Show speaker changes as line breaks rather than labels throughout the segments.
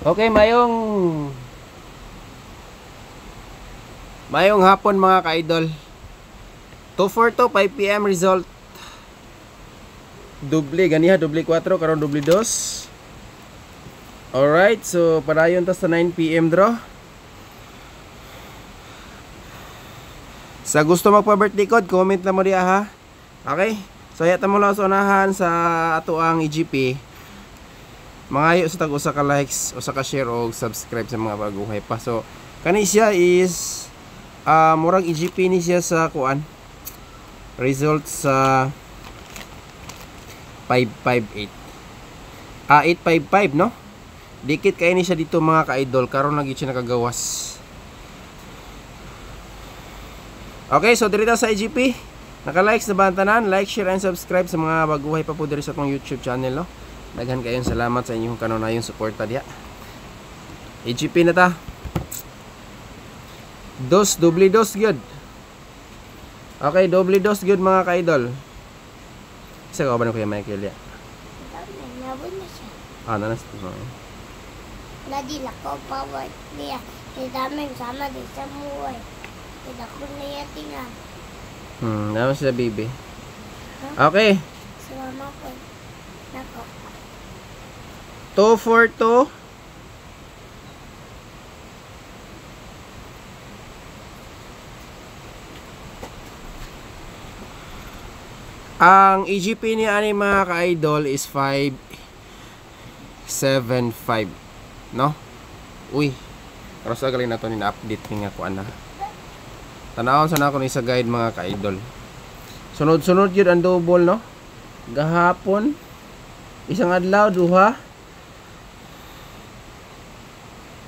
Okay, mayong hapon mga ka-idol. 2:42 5 PM result. Doble ganiha, doble 4 karon doble 2. Alright, so padayon ta sa 9 PM draw. Sa gusto magpa-birthday code, comment na mo diha ha. Okay? So yata mo lang sa unahan sa ato ang EGP. Mangayo sa tag-usa ka likes, usa ka share o subscribe sa mga baguhay pa. So kani siya is murag EGP ni siya sa kuan. Result sa 558. 855 no? Dikit kay ni siya dito mga ka-idol, karon lagi siya nakagawas. Okay, so dirita sa EGP. Naka-likes na ba ang tanan? Like, share, and subscribe sa mga baguhay pa po diri sa atong YouTube channel, no? Daghan kayong salamat sa inyong kanunayong suporta diha. EGP na ta. Doble dos good. Okay, doble dos good mga ka-idol. Isa ka ba na Kuya Michael ya?
Nabon na siya.
Nanas.
Nadila ko power niya. Daming sama din sa muway. Tidak ko na yatingan.
Naman sila baby. Okay.
Sumama ko. Nako.
242. Ang EGP ni ani mga ka-idol is 575, no? Uy. Pero sa galing na to ni na-update ni nga kuan na. Tanawon sana ako ni sa guide mga ka-idol. Sunod-sunod yun ang double, no? Gahapon isang adlaw duha.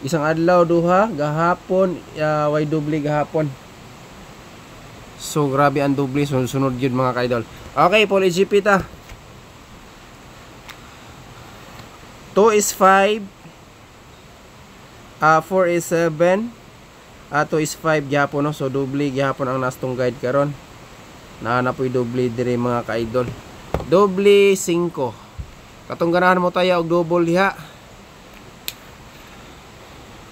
Isang adlaw duha, gahapon way doble gahapon. So grabe ang doble, sunod yun mga ka-idol. Okay, Paul EGP ta. 2 is 5. 4 is 7. 2 is 5 gyapon, no? So doble gyapon ang nastong guide karon. Naanapoy doble dire mga ka-idol. Doble 5. Katong ganahan mo tayo og double diha.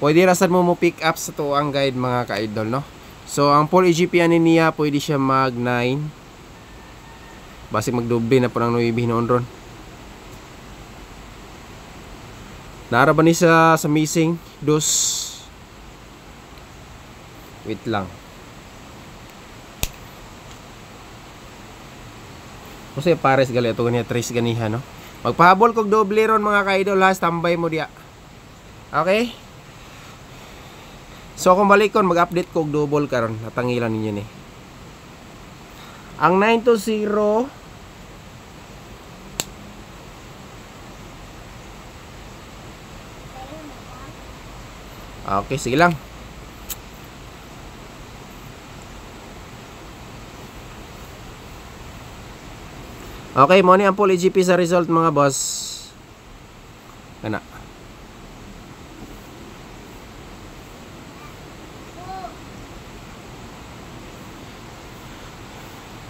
Pwede rasan mo pick up sa to ang guide mga ka-idol, no? So ang full EGP ani niya pwede siya mag 9. Basi magdoble na po ng 9 noon ron. Naara ba ni sa missing? Dos. Wait lang. Kasi pares gali ito ganiya, trace ganiha, no? Magpahabol kog doble ron mga ka-idol ha, standby mo diya. Okay? So kung balikon, mag-update kog double karon, natangilan ninyo ni. Ang 920 okay, sige lang. Okay, mo ni ang full EGP sa result mga boss. Kana.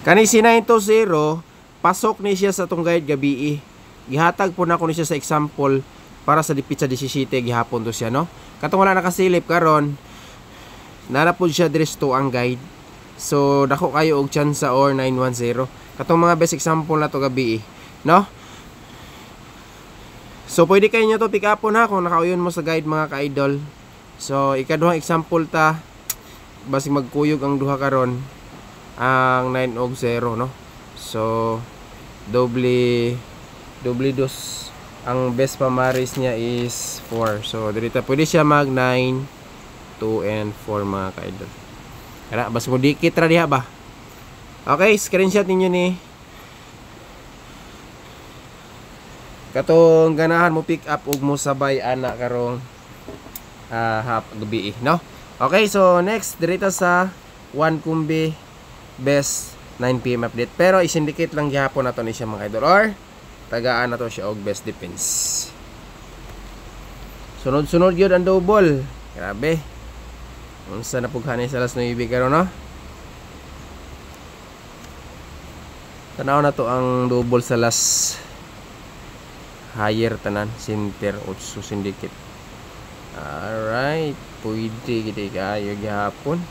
Kani si 920, pasok ni siya sa tong guide gabi. Gihatag po na ko ni siya sa example para sa dipit sa 17 gihapon to siya, no? Katong wala nakasilip karon, nanapod siya dres to ang guide. So dako kayo og chance or 910. Katong mga best example na to gabi, no? So pwede kayo nyo to pick upon ha kung nakauyon mo sa guide mga ka-idol. So ikaduhang example ta, basig magkuyog ang duha karon ang 9 og 0, no? So doble dos. Ang best pamaris niya is 4. So dirita pwede siya mag 9, 2 and 4 mga ka-idol. Kaya bas mo dikit ra diha ba? Okay, screenshot ninyo ni. Katong ganahan mo pick up ug mo sabay ana karong hap gabi, no? Okay, so next dirita sa 1 kumbi best 9 PM update. Pero isindicate lang gihapon nato ni siya mga idol or tagaan na to siya og best defense. Sunod-sunod yun ang double. Grabe. Unsa na pughanay sa alas 9 karon, no? Tanaw na to ang double sa last higher tanan center 8 syndicate. Alright, pwede kita kayo gihapon.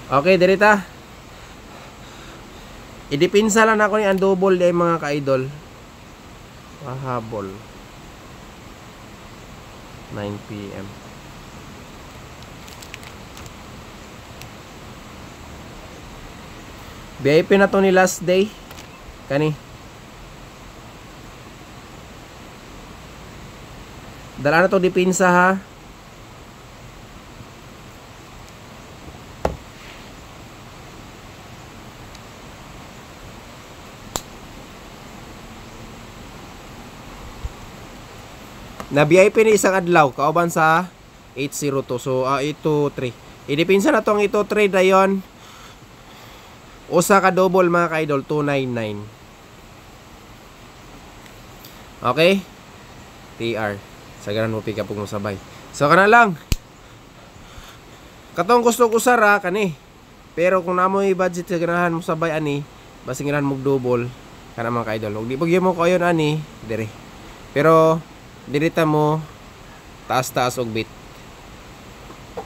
Okay, dirita. Idipinsa lang ako ni ang double day mga ka-idol. Pahabol. 9 PM. VIP na to ni last day. Kani. Dala na to dipinsa ha. Na VIP ni isang adlaw kauban sa 802. So 823. Idipinsa na tong 823 dayon. Usa ka double mga ka-idol 299. Okay? TR. Sagaran mo pick up mo sabay. So kana lang. Katong gusto ko sara kani. Pero kung namoy budget sa ganahan mo sabay ani, basingiran mo double kana mga ka-idol. Ug di pag mo ko ayon ani, dire. Pero dirita mo taas-taas og bit.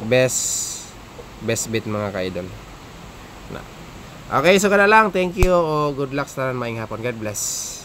Best bit mga ka-idol. Na. Okay, so kana lang. Thank you o good luck sa maayong hapon. God bless.